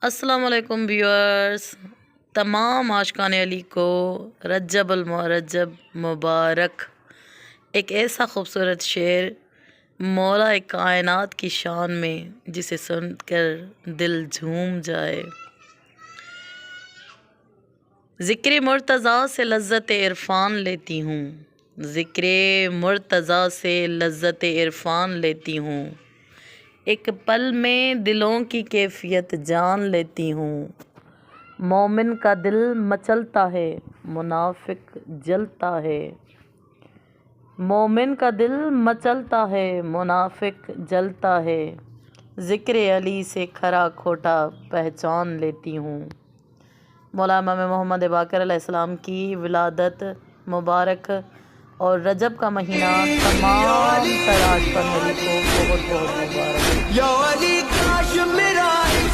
السلام علیکم ویورز، تمام عاشقان علی کو رجب المرجب مبارک۔ ایک ایسا خوبصورت شعر مولا کائنات کی شان میں جسے سن کر دل جھوم جائے۔ ذکر مرتضیٰ سے لذت عرفان لیتی ہوں، ذکر مرتضیٰ سے لذت عرفان لیتی ہوں، ایک پل میں دلوں کی کیفیت جان لیتی ہوں۔ مومن کا دل مچلتا ہے، منافق جلتا ہے، مومن کا دل مچلتا ہے، منافق جلتا ہے، ذکر علی سے کھرا کھوٹا پہچان لیتی ہوں۔ مولا امام محمد باقر علیہ السلام کی ولادت مبارک اور رجب کا مہینہ تمام تر عاشقان علی کو بہت بہت مبارک۔